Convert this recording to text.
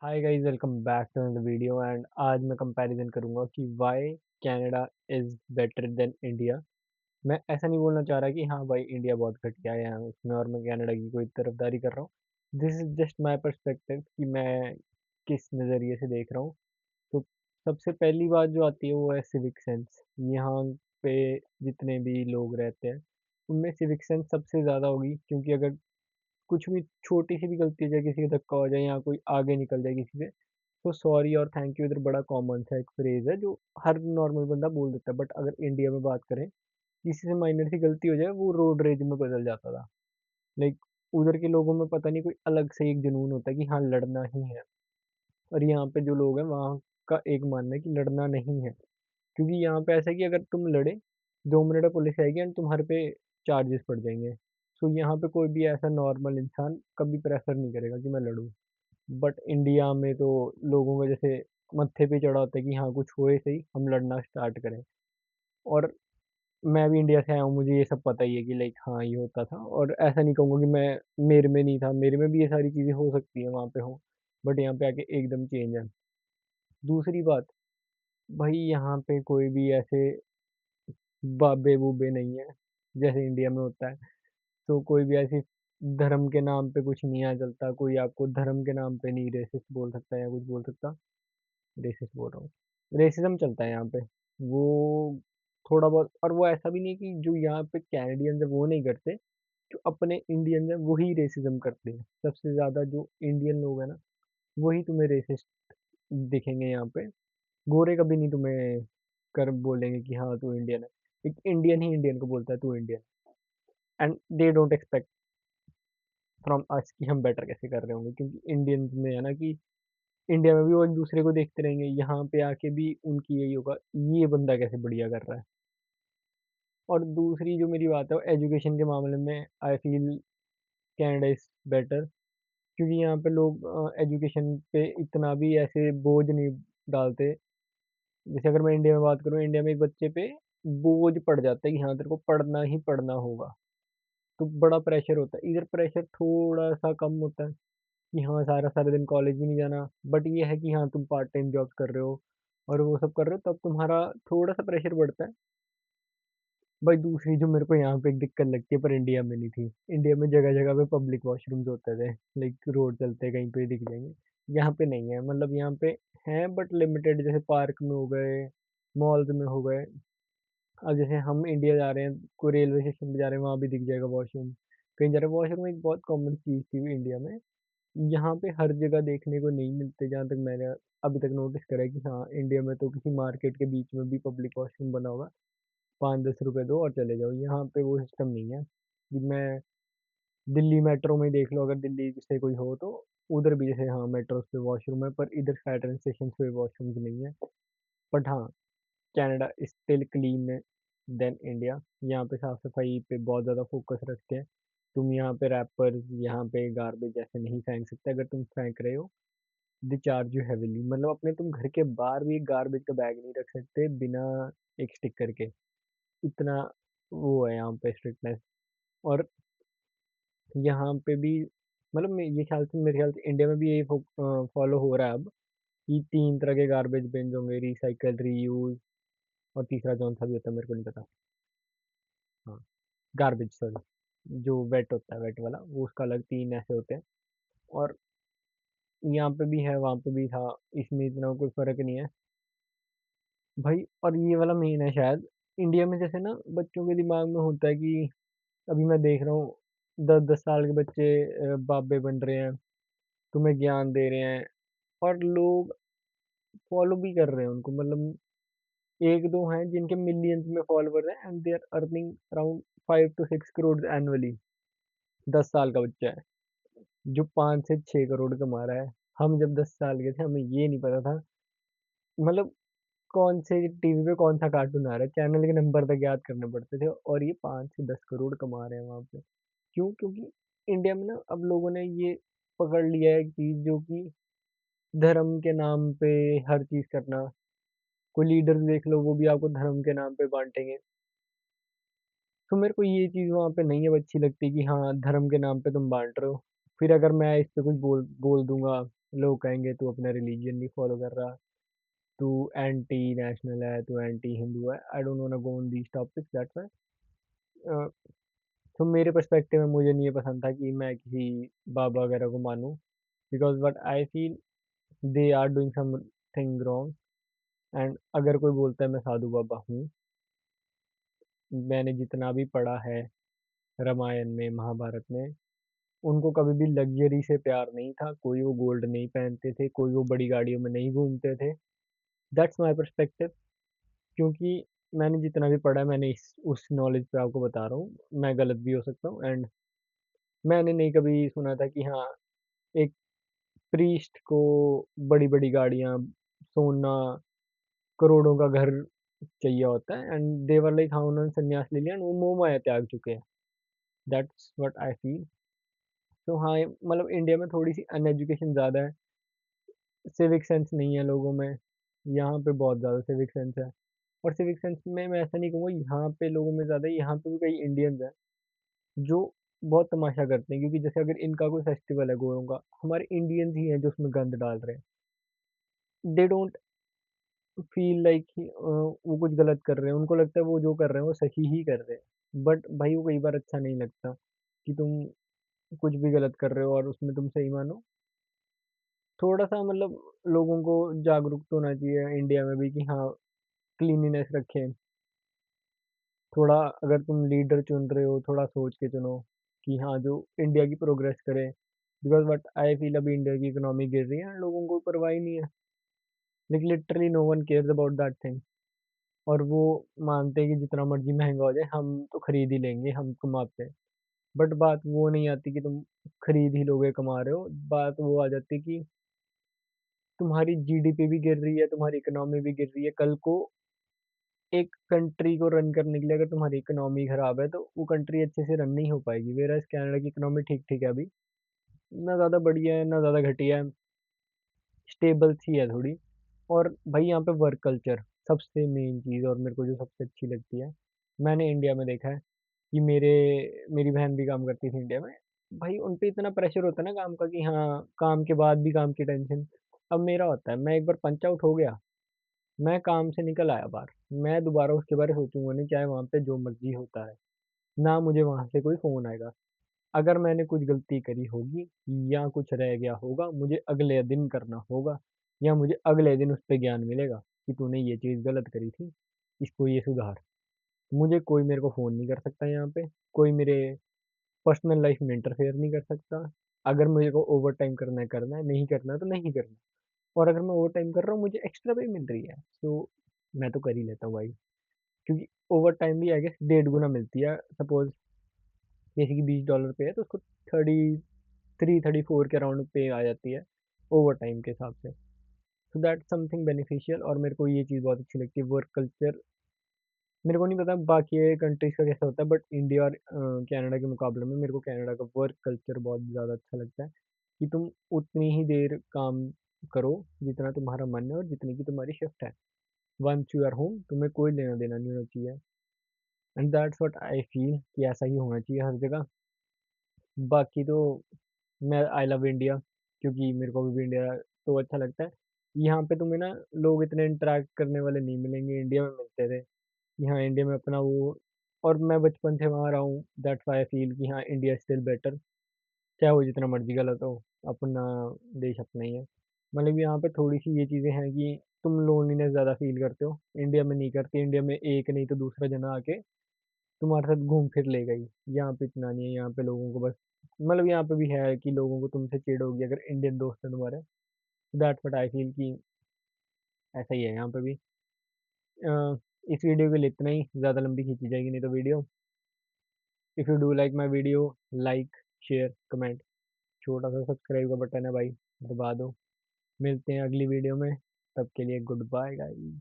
Hi guys, welcome back to another video. And आज मैं comparison करूंगा कि why Canada is better than India. मैं ऐसा नहीं बोलना चाह रहा कि हाँ भाई इंडिया बहुत घटिया है यहाँ उसमें और मैं कनाडा की कोई तरफदारी कर रहा हूँ। This is just my perspective कि मैं किस नज़रिए से देख रहा हूँ। तो सबसे पहली बात जो आती है वो है सिविक सेंस। यहाँ पे जितने भी लोग रहते हैं उनमें सिविक सेंस सबसे ज़्यादा होगी, क्योंकि अगर कुछ भी छोटी सी भी गलती हो जाए, किसी का धक्का हो जाए या कोई आगे निकल जाए किसी से, तो सॉरी और थैंक यू इधर बड़ा कॉमन सा एक फ्रेज है जो हर नॉर्मल बंदा बोल देता है। बट अगर इंडिया में बात करें, किसी से माइनर सी गलती हो जाए वो रोड रेज में बदल जाता था। लाइक उधर के लोगों में पता नहीं कोई अलग से एक जुनून होता है कि हाँ लड़ना ही है। और यहाँ पे जो लोग हैं वहाँ का एक मानना है कि लड़ना नहीं है, क्योंकि यहाँ पे ऐसा है कि अगर तुम लड़े 2 मिनट में पुलिस आएगी एंड तुम्हारे पे चार्जेस पड़ जाएंगे। सो यहाँ पे कोई भी ऐसा नॉर्मल इंसान कभी प्रेफर नहीं करेगा कि मैं लड़ूं। बट इंडिया में तो लोगों का जैसे मत्थे पे चढ़ा होता है कि हाँ कुछ होए सही हम लड़ना स्टार्ट करें। और मैं भी इंडिया से आया हूँ, मुझे ये सब पता ही है कि लाइक हाँ ये होता था। और ऐसा नहीं कहूँगा कि मैं मेरे में नहीं था, मेरे में भी ये सारी चीज़ें हो सकती है वहाँ पे हो, बट यहाँ पे आके एकदम चेंज है। दूसरी बात, भाई यहाँ पे कोई भी ऐसे बाबे बूबे नहीं है जैसे इंडिया में होता है। तो कोई भी ऐसी धर्म के नाम पे कुछ नहीं आ चलता, कोई आपको धर्म के नाम पे नहीं रेसिस्ट बोल सकता या कुछ बोल सकता। रेसिस्ट बोल रहा हूँ, रेसिज्म चलता है यहाँ पे। वो थोड़ा बहुत, और वो ऐसा भी नहीं कि जो यहाँ पे कैनेडियंस है वो नहीं करते, जो अपने इंडियंस हैं वही रेसिज्म करते हैं। सबसे ज्यादा जो इंडियन लोग हैं ना, वही तुम्हें रेसिस्ट दिखेंगे यहाँ पे। गोरे कभी नहीं तुम्हें कर बोलेंगे कि हाँ तू इंडियन है। एक इंडियन ही इंडियन को बोलता है तू Indian. And they don't expect from us कि हम बेटर कैसे कर रहे होंगे, क्योंकि इंडियंस में है ना कि इंडिया में भी वो एक दूसरे को देखते रहेंगे, यहाँ पे आके भी उनकी यही होगा, ये बंदा कैसे बढ़िया कर रहा है। और दूसरी जो मेरी बात है वो एजुकेशन के मामले में, I feel Canada is better, क्योंकि यहाँ पे लोग एजुकेशन पे इतना भी ऐसे बोझ नहीं डालते। जैसे अगर मैं इंडिया में बात करूँ, इंडिया में एक बच्चे पे बोझ पड़ जाता है कि हाँ तेरे को पढ़ना ही पढ़ना होगा। तो बड़ा प्रेशर होता है, इधर प्रेशर थोड़ा सा कम होता है कि हाँ सारा सारा दिन कॉलेज भी नहीं जाना। बट ये है कि हाँ तुम पार्ट टाइम जॉब कर रहे हो और वो सब कर रहे हो, तब तुम्हारा थोड़ा सा प्रेशर बढ़ता है। भाई दूसरी जो मेरे को यहाँ पे एक दिक्कत लगती है पर इंडिया में नहीं थी, इंडिया में जगह जगह पे पब्लिक वॉशरूम्स होते थे। लाइक रोड चलते कहीं पे दिख जाएंगे, यहाँ पे नहीं है। मतलब यहाँ पे हैं बट लिमिटेड, जैसे पार्क में हो गए, मॉल्स में हो गए। अब जैसे हम इंडिया जा रहे हैं, कोई रेलवे स्टेशन पे जा रहे हैं, वहाँ भी दिख जाएगा वॉशरूम। कहीं जा रहे हैं, वॉशरूम एक बहुत कॉमन चीज़ थी इंडिया में। यहाँ पे हर जगह देखने को नहीं मिलते, जहाँ तक मैंने अभी तक नोटिस करा है कि हाँ इंडिया में तो किसी मार्केट के बीच में भी पब्लिक वॉशरूम बना होगा, 5-10 रुपए दो और चले जाओ। यहाँ पे वो सिस्टम नहीं है कि मैं दिल्ली मेट्रो में देख लो, अगर दिल्ली से कोई हो तो उधर भी जैसे हाँ मेट्रो पे वॉशरूम है, पर इधर ट्रेन स्टेशन पे वॉशरूम्स नहीं है। बट हाँ, Canada still clean than India. यहाँ पे साफ सफाई पे बहुत ज़्यादा फोकस रखते हैं। तुम यहाँ पे रैपर, यहाँ पे गार्बेज ऐसे नहीं फेंक सकते। अगर तुम फेंक रहे हो, दे चार्ज यू हेविली। मतलब अपने तुम घर के बाहर भी गार्बेज का बैग नहीं रख सकते बिना एक स्टिकर के। इतना वो है यहाँ पे स्ट्रिक्टनेस। और यहाँ पे भी मतलब ये ख्याल से, मेरे ख्याल से इंडिया में भी यही फॉलो हो रहा है अब, कि 3 तरह के गार्बेज बिन्स होंगे, रिसाइकल, रीयूज, और तीसरा कौन सा भी होता है मेरे को नहीं पता। हाँ, गार्बेज सॉरी, जो वेट होता है, वेट वाला वो उसका अलग 3 ऐसे होते हैं। और यहाँ पे भी है वहाँ पे भी था, इसमें इतना कोई फर्क नहीं है भाई। और ये वाला मेन है शायद, इंडिया में जैसे ना बच्चों के दिमाग में होता है कि अभी मैं देख रहा हूँ 10-10 साल के बच्चे बाबे बन रहे हैं, तुम्हें ज्ञान दे रहे हैं, और लोग फॉलो भी कर रहे हैं उनको। मतलब एक दो हैं जिनके मिलियंस में फॉलोवर हैं and they are earning around 5 to 6 crore annually. 10 साल का बच्चा है जो 5 से 6 करोड़ कमा रहा है। हम जब 10 साल के थे हमें ये नहीं पता था, मतलब कौन से टीवी पे कौन सा कार्टून आ रहा है, चैनल के नंबर तक याद करने पड़ते थे, और ये 5 से 10 करोड़ कमा रहे हैं वहां पे। क्यों? क्योंकि इंडिया में ना अब लोगों ने ये पकड़ लिया है कि जो कि धर्म के नाम पे हर चीज करना। कोई लीडर देख लो, वो भी आपको धर्म के नाम पे बांटेंगे। तो मेरे को ये चीज वहां पे नहीं अब अच्छी लगती कि हाँ धर्म के नाम पे तुम बांट रहे हो। फिर अगर मैं इस पे कुछ बोल बोल दूंगा लोग कहेंगे तू अपना रिलीजन नहीं फॉलो कर रहा, तू एंटी नेशनल है, तू एंटी हिंदू है। I don't want to go on these topics, that's why. तो मेरे पर्सपेक्टिव में मुझे नहीं ये पसंद था कि मैं किसी बाबा वगैरह को मानूं, because what I feel they are doing something wrong. And अगर कोई बोलता है मैं साधु बाबा हूँ, मैंने जितना भी पढ़ा है रामायण में, महाभारत में, उनको कभी भी लग्जरी से प्यार नहीं था, कोई वो गोल्ड नहीं पहनते थे, कोई वो बड़ी गाड़ियों में नहीं घूमते थे। That's my perspective. क्योंकि मैंने जितना भी पढ़ा है, मैंने इस उस नॉलेज पे आपको बता रहा हूँ, मैं गलत भी हो सकता हूँ। एंड मैंने नहीं कभी सुना था कि हाँ, एक प्रीस्ट को बड़ी बड़ी गाड़ियाँ, सोना, करोड़ों का घर चाहिए होता है। एंड देवर लाइक हाँ, उन्होंने संन्यास ले लिया and वो मोह माया त्याग चुके हैं। That's what I feel. तो हाँ, मतलब इंडिया में थोड़ी सी अनएजुकेशन ज़्यादा है, सिविक सेंस नहीं है लोगों में। यहाँ पे बहुत ज़्यादा सिविक सेंस है। और सिविक सेंस में मैं ऐसा नहीं कहूँगा यहाँ पे लोगों में ज़्यादा है, यहाँ पे भी कई इंडियंस हैं जो बहुत तमाशा करते हैं। क्योंकि जैसे अगर इनका कोई फेस्टिवल है गोरों का, हमारे इंडियंस ही हैं जो उसमें गंद डाल रहे हैं। दे डोंट फील लाइक वो कुछ गलत कर रहे हैं, उनको लगता है वो जो कर रहे हैं वो सही ही कर रहे हैं। बट भाई वो कई बार अच्छा नहीं लगता कि तुम कुछ भी गलत कर रहे हो और उसमें तुम सही मानो। थोड़ा सा मतलब लोगों को जागरूक तो होना चाहिए इंडिया में भी कि हाँ, क्लीनिनेस रखें। थोड़ा अगर तुम लीडर चुन रहे हो, थोड़ा सोच के चुनो कि हाँ, जो इंडिया की प्रोग्रेस करे। बिकॉज वट आई फील अभी इंडिया की इकोनॉमी गिर रही है, लोगों को परवाह ही नहीं है। Like literally no one cares about that thing. और वो मानते हैं कि जितना मर्जी महंगा हो जाए हम तो खरीद ही लेंगे, हम कमाते हैं। बट बात वो नहीं आती कि तुम खरीद ही लोगे, कमा रहे हो। बात वो आ जाती है कि तुम्हारी जीडीपी भी गिर रही है, तुम्हारी इकोनॉमी भी गिर रही है। कल को एक कंट्री को रन करने के लिए अगर तुम्हारी इकोनॉमी खराब है तो वो कंट्री अच्छे से रन नहीं हो पाएगी। वेयर एज कनाडा की इकोनॉमी ठीक ठीक है अभी, ना ज़्यादा बढ़िया है ना ज़्यादा घटिया है, स्टेबल सी है थोड़ी। और भाई यहाँ पे वर्क कल्चर सबसे मेन चीज़, और मेरे को जो सबसे अच्छी लगती है, मैंने इंडिया में देखा है कि मेरी बहन भी काम करती थी इंडिया में। भाई उन पे इतना प्रेशर होता है ना काम का कि हाँ, काम के बाद भी काम की टेंशन। अब मेरा होता है, मैं एक बार पंच आउट हो गया, मैं काम से निकल आया बाहर, मैं दोबारा उसके बारे में सोचूंगा नहीं, चाहे वहाँ पे जो मर्जी होता है। ना मुझे वहाँ से कोई फ़ोन आएगा। अगर मैंने कुछ गलती करी होगी या कुछ रह गया होगा, मुझे अगले दिन करना होगा, या मुझे अगले दिन उस पे ज्ञान मिलेगा कि तूने ये चीज़ गलत करी थी, इसको ये सुधार। मुझे कोई मेरे को फ़ोन नहीं कर सकता यहाँ पे, कोई मेरे पर्सनल लाइफ में इंटरफेयर नहीं कर सकता। अगर मुझे को ओवर टाइम करना है, नहीं करना है तो नहीं करना। और अगर मैं ओवर टाइम कर रहा हूँ, मुझे एक्स्ट्रा पे मिल रही है, तो मैं तो कर ही लेता हूँ भाई। क्योंकि ओवर टाइम भी आई गेस 1.5 गुना मिलती है। सपोज किसी की $20 पे है तो उसको 34 के अराउंड पे आ जाती है ओवर टाइम के हिसाब से। तो दैट समथिंग बेनिफिशियल। और मेरे को ये चीज़ बहुत अच्छी लगती है, वर्क कल्चर। मेरे को नहीं पता बाकी कंट्रीज का कैसा होता है, बट इंडिया और कनाडा के मुकाबले में मेरे को कनाडा का वर्क कल्चर बहुत ज़्यादा अच्छा लगता है। कि तुम उतनी ही देर काम करो जितना तुम्हारा मन है और जितनी की तुम्हारी शिफ्ट है। वंस यू आर होम, तुम्हें कोई लेना देना नहीं होना चाहिए। And that's what I feel कि ऐसा ही होना चाहिए हर जगह। बाकी तो मैं आई लव इंडिया, क्योंकि मेरे को भी इंडिया तो अच्छा लगता है। यहाँ पे तुम्हें ना लोग इतने इंटरेक्ट करने वाले नहीं मिलेंगे, इंडिया में मिलते थे। यहाँ इंडिया में अपना वो, और मैं बचपन से वहाँ रहा हूँ, दैट्स व्हाई आई फील कि हाँ, इंडिया स्टिल बेटर। चाहे वो जितना मर्जी गलत हो, अपना देश अपना ही है। मतलब यहाँ पे थोड़ी सी ये चीज़ें हैं कि तुम लोनलीनेस ज़्यादा फील करते हो, इंडिया में नहीं करते। इंडिया में एक नहीं तो दूसरा जना आके तुम्हारे साथ घूम फिर लेगा ही। यहाँ पे इतना नहीं है, यहाँ पे लोगों को बस, मतलब यहाँ पे भी है कि लोगों को तुमसे चिढ़ होगी अगर इंडियन दोस्त है तुम्हारे। दैट्स व्हाट आई फील कि ऐसा ही है यहाँ पे भी। अ, इस वीडियो के लिए इतना ही, ज़्यादा लंबी खींची जाएगी नहीं तो video. If you do like my video, like, share, comment, छोटा सा सब्सक्राइब का बटन है भाई, दबा दो। मिलते हैं अगली वीडियो में, तब के लिए गुड बाय गाइस।